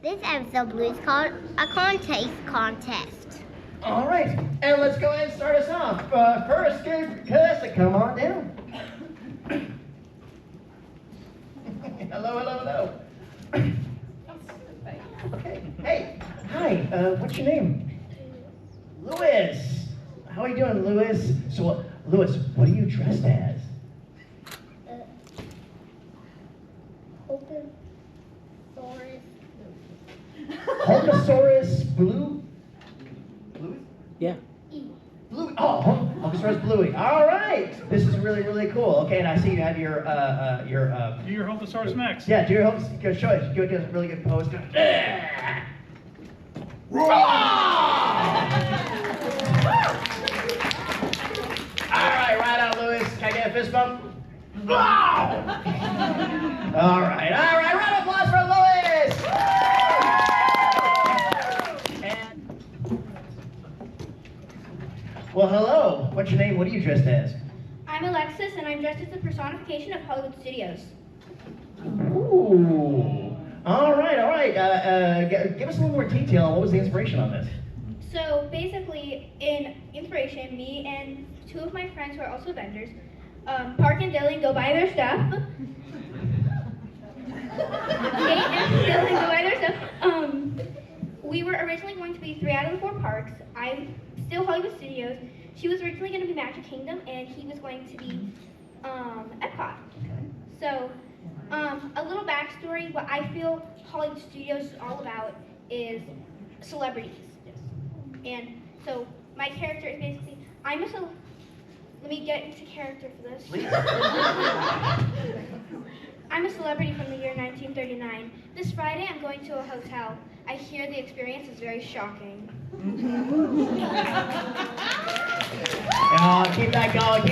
This episode of Bluey is called a contest. All right, and let's go ahead and start us off. First, contestant, come on down. Hello. Okay. Hey, hi. What's your name? Louis. How are you doing, Louis? So, Louis, what are you dressed as? Hulkasaurus Blue? Bluey? Yeah. Bluey. Oh, Hulkasaurus Bluey. All right. This is really, really cool. Okay, and I see you have your Do your Hulkasaurus Max. Yeah, do your Hulk. Go show it. Give it a really good pose. All right on, Louis. Can I get a fist bump? All right. Round of applause for Louis. Well, hello. What's your name? What are you dressed as? I'm Alexis, and I'm dressed as the personification of Hollywood Studios. Ooh. All right. Give us a little more detail. What was the inspiration on this? So basically, in inspiration, me and two of my friends who are also vendors, Park and Dylan go buy their stuff. Kate and Dylan go buy their stuff. We were originally going to be 3 out of the 4 parks. I'm still Hollywood Studios. She was originally going to be Magic Kingdom, and he was going to be Epcot. So, a little backstory. What I feel Hollywood Studios is all about is celebrities. And so, my character is basically, let me get into character for this. I'm a celebrity from the year 1939. This Friday, I'm going to a hotel. I hear the experience is very shocking. Keep that going.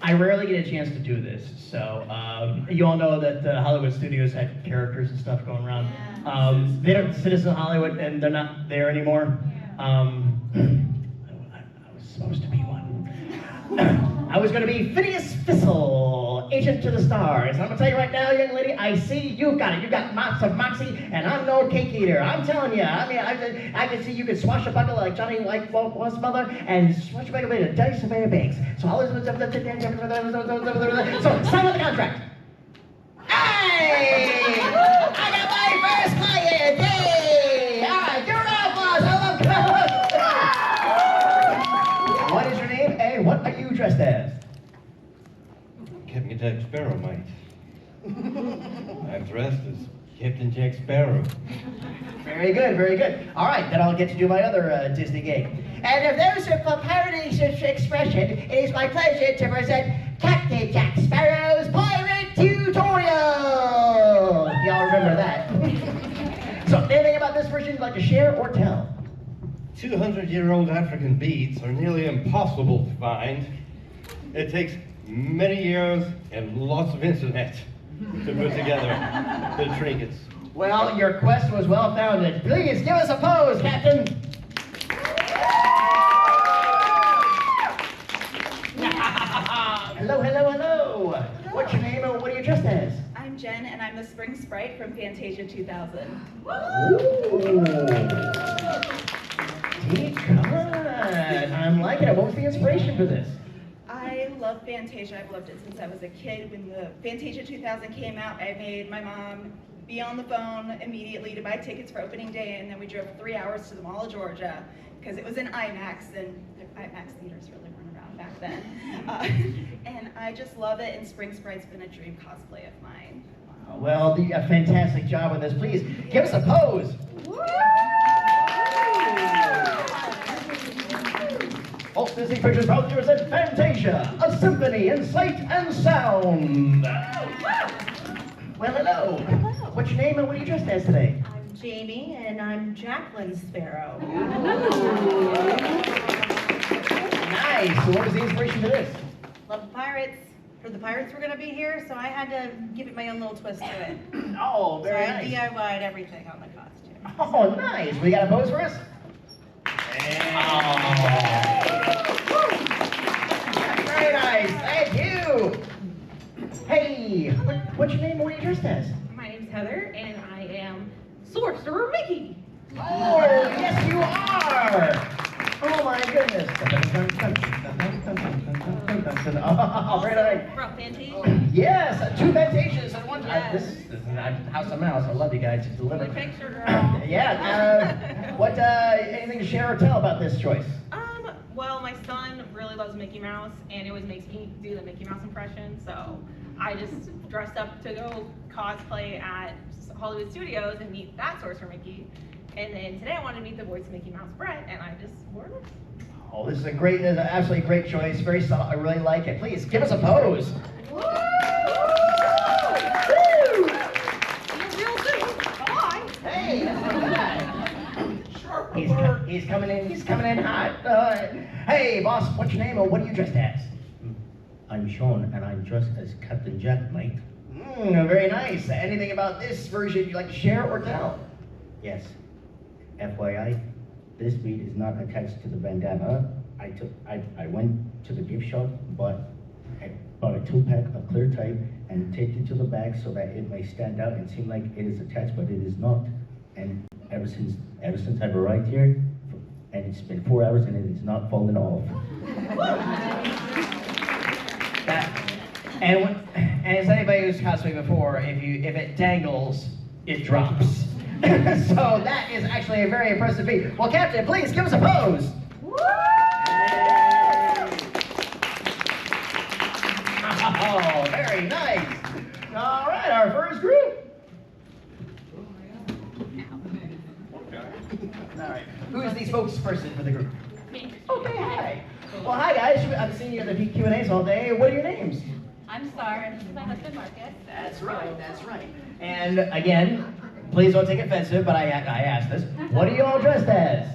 I rarely get a chance to do this, so you all know that Hollywood Studios had characters and stuff going around. They don't Citizen of Hollywood, and they're not there anymore. I was supposed to be one. I was going to be Phineas Thistle, agent to the stars. And I'm going to tell you right now, young lady, I see you've got it. You've got lots of moxie, and I'm no cake eater. I'm telling you. I mean, I can see you can swashbuckle like Johnny White's mother, and swashbuckle like a Dice of Banks. So sign with the contract. Hey! I got my first client! Hey! All right, give her an applause. I love What is your name, and what are you dressed as? Captain Jack Sparrow, mate. I'm dressed as Captain Jack Sparrow. Very good. All right, then I'll get to do my other Disney game. And if those are for parodies of expression, it is my pleasure to present Captain Jack Sparrow's Pirate Tutorial. Y'all remember that? So, anything about this version you'd like to share or tell? 200-year-old African beads are nearly impossible to find. It takes many years and lots of internet to put together the trinkets. Well, your quest was well founded. Please give us a pose, Captain. Hello. What's your name and what are you dressed as? I'm Jen, and I'm the Spring Sprite from Fantasia 2000. Ooh. Come on. I'm liking it. What was the inspiration for this? I love Fantasia. I've loved it since I was a kid. When the Fantasia 2000 came out, I made my mom be on the phone immediately to buy tickets for opening day, and then we drove 3 hours to the Mall of Georgia because it was in IMAX, and IMAX theaters really weren't around back then. And I just love it, and Spring Sprite's been a dream cosplay of mine. Well, a fantastic job with this. Please give us a pose. Walt Disney Pictures proud to present Fantasia, a symphony in sight and sound. Well, hello. What's your name and what are you dressed as today? I'm Jamie, and I'm Jacqueline Sparrow. Nice. So what was the inspiration for this? Love the pirates. The pirates were going to be here, so I had to give it my own little twist to it. Oh, very nice. So I DIY'd everything on the costume. Oh, nice. We got a pose for us? Very nice. Thank you. Hey, What's your name and what are you dressed as? My name's Heather, and I am Sorcerer Mickey. Oh, yes you are! Oh my goodness. Oh, very nice. From Fantasia. Yes, 2 Fantasias at one time. This is House of Mouse. I love you guys. It's delivered. Good picture, girl. Yeah. Anything to share or tell about this choice? Well, my son really loves Mickey Mouse, and it always makes me do the Mickey Mouse impression, so I just dressed up to go cosplay at Hollywood Studios and meet that Sorcerer Mickey. And then today I wanted to meet the voice of Mickey Mouse, Sprite, and I just wore this. Oh, this is an absolutely great choice. Very solid. I really like it. Please give us a pose. Woo! Real good. Bye. Hey, that's not bad. He's coming in hot. Hey, boss, what's your name and what are you dressed as? I'm Sean, and I'm dressed as Captain Jack, mate. Very nice. Anything about this version you'd like to share or tell? Yes. FYI, this bead is not attached to the bandana. I went to the gift shop, bought a 2-pack of clear tape and taped it to the bag so that it may stand out and seem like it is attached, but it is not. And ever since I've arrived here, and it's been 4 hours and it is not falling off. And as anybody who's cosplayed before, if it dangles, it drops. So that is actually a very impressive feat. Well, Captain, please give us a pose. Oh, very nice. All right, our first group. All right, who is the spokesperson for the group? Me. Okay, hi. Well, hi guys. I've seen you at the Q&As all day. What are your names? I'm Star, and this is my husband, Marcus. That's right, that's right. And again, please don't take offensive, but I asked this. What are you all dressed as?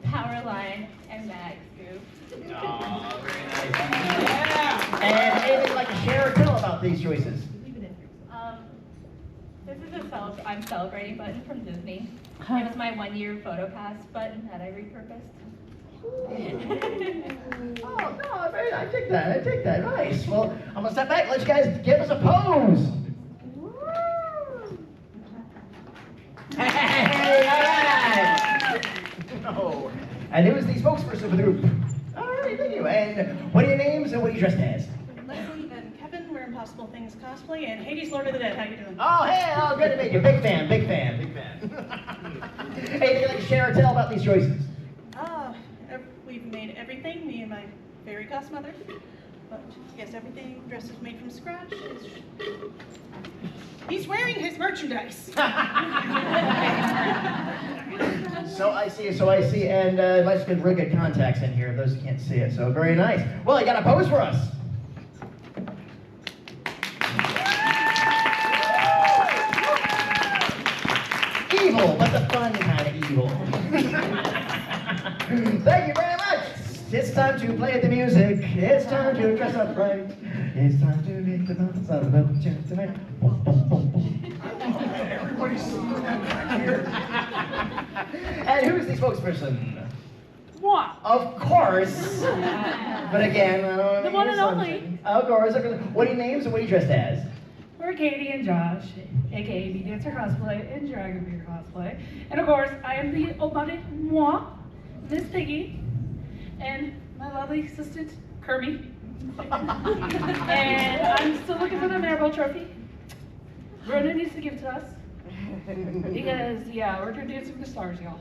Powerline and Max Goof. Oh, very nice. Yeah. And anything you'd like to share or tell about these choices? This is I'm celebrating button from Disney. It was my 1-year photo pass button that I repurposed. Oh, no, very nice. I take that. Nice. Well, I'm going to step back and let you guys give us a pose. Hey, all right. Oh. And who is the spokesperson for the group? All right, thank you. And what are your names and what are you dressed as? Leslie and Kevin, we're Impossible Things Cosplay, and Hades, Lord of the Dead. How you doing? Oh, hey, good to meet you. Big fan. Anything you'd like to share or tell about these choices? We've made everything, me and my fairy godmother. But yes, everything dress is made from scratch. He's wearing his merchandise. So I see, and I just get really good contacts in here, those who can't see it, so very nice. Well, you got a pose for us. Evil, but the fun kind of evil. Thank you very much. It's time to play the music. It's time to dress up right. It's time to make the mountains out of the tonight. Everybody's singing that back here. And who's the spokesperson? What? Of course. But again, I don't The one and only. Of course. What are your names and what are you dressed as? We're Katie and Josh, aka Bee Dancer Cosplay and Dragon Beer Cosplay. And of course, I am the Obama moi, Miss Piggy, and my lovely assistant, Kermit. And I'm still looking for the Maribel trophy. Rona needs to give it to us. Because, yeah, we're dancing with the stars, y'all.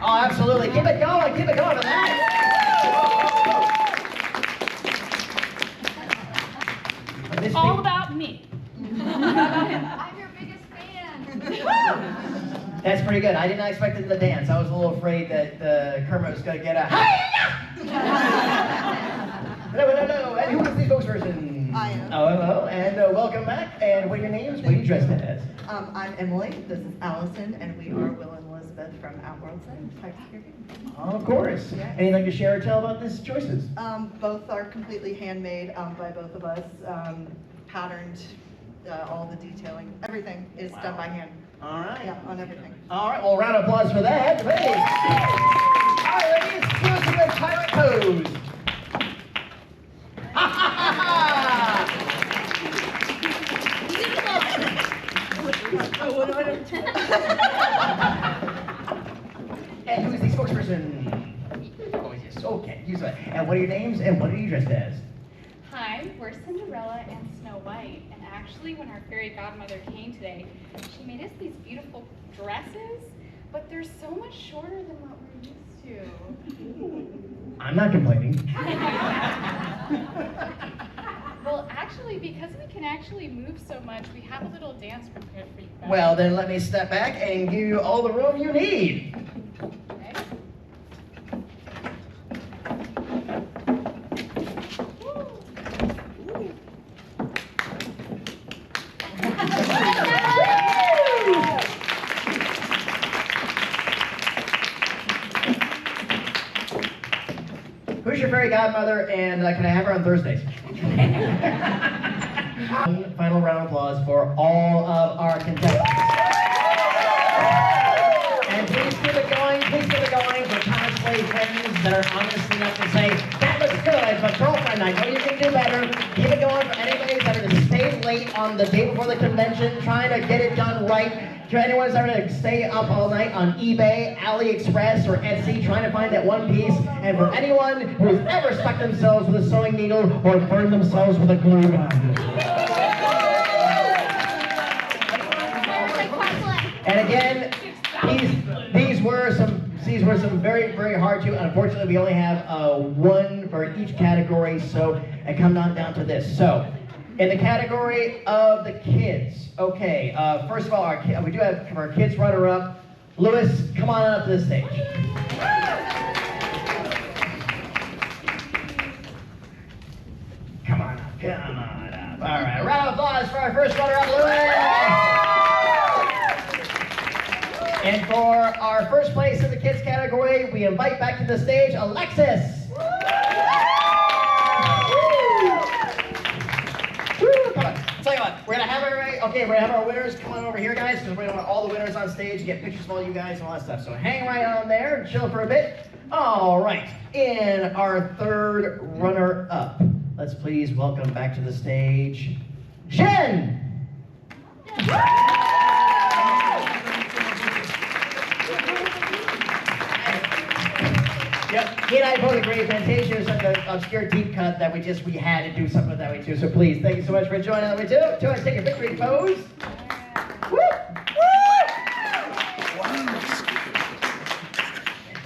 Oh, absolutely. Keep it going with that. All about me. I'm your biggest fan. That's pretty good. I did not expect it to dance. I was a little afraid that Kermit was going to get a No. And who is the spokesperson? I am. Oh, hello. And welcome back. And what are your names? What are you dressed as? I'm Emily. This is Allison, and we are Will and Elizabeth from Outworld Type Security. Of course. Yes. Anything to share or tell about these choices? Both are completely handmade by both of us. Patterned, all the detailing, everything is done by hand. All right. Yeah, on everything. All right, well, round of applause for that, please. All right, ladies, give us a good pirate pose. Ha ha ha And who's the spokesperson? Oh, yes, okay. And what are your names and what are you dressed as? Hi, we're Cinderella and Snow White, and actually when our fairy godmother came today, she made us these beautiful dresses, but they're so much shorter than what we're used to. I'm not complaining. Well, actually, because we can actually move so much, we have a little dance prepared for you guys. Well, then let me step back and give you all the room you need. Okay. Who's your fairy godmother, and can I have her on Thursdays? One final round of applause for all of our contestants. And please keep it going for cosplay friends that are honest enough to say, that looks good, but girlfriend, I know you can do better. Keep it going for anybody that's having to stay late on the day before the convention, trying to get it done right. To anyone who's having to stay up all night on eBay, AliExpress, or Etsy trying to find that one piece, and for anyone who's ever stuck themselves with a sewing needle or burned themselves with a glue gun. And again, these were some very, very hard to. Unfortunately, we only have one for each category, so it comes down to this. So, in the category of the kids, okay, first of all, we do have our kids runner-up. Lewis, come on up to the stage. Come on up. All right, round of applause for our first runner-up, Lewis. And for our first place in the kids category, we invite back to the stage Alexis. Come on. Tell you what, we're gonna have our winners come on over here, guys, because we want all the winners on stage to get pictures of all you guys and all that stuff. So hang right on there and chill for a bit. All right, in our third runner-up, let's please welcome back to the stage, Jen. Yep, he and I both agree. Fantasia is such an obscure deep cut that we had to do something with that way too. So please, thank you so much for joining that way too. Let's take a victory pose. Woo!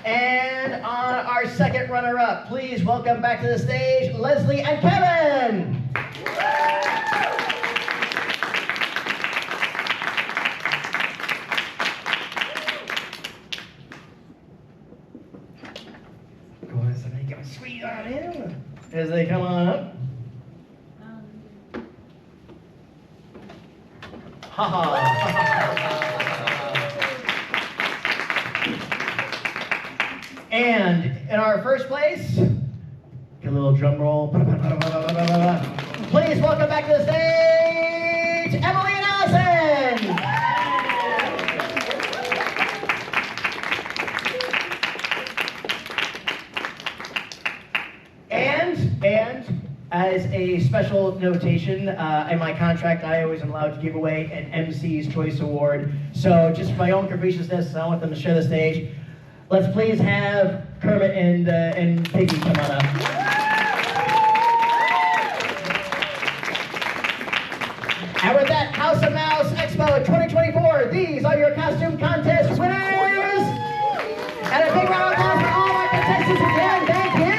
And on our second runner-up, please welcome back to the stage Leslie and Kevin. Squeeze on in as they come on up. Ha ha. And in our first place, get a little drum roll. Please welcome back to the stage, Emily and Allison. And as a special notation, in my contract, I always am allowed to give away an MC's Choice Award. So just for my own capriciousness, I want them to share the stage. Let's please have Kermit and Piggy come on up. And with that, House of Mouse Expo 2024, these are your costume contest winners! And a big round of applause for all our contestants again, thank you!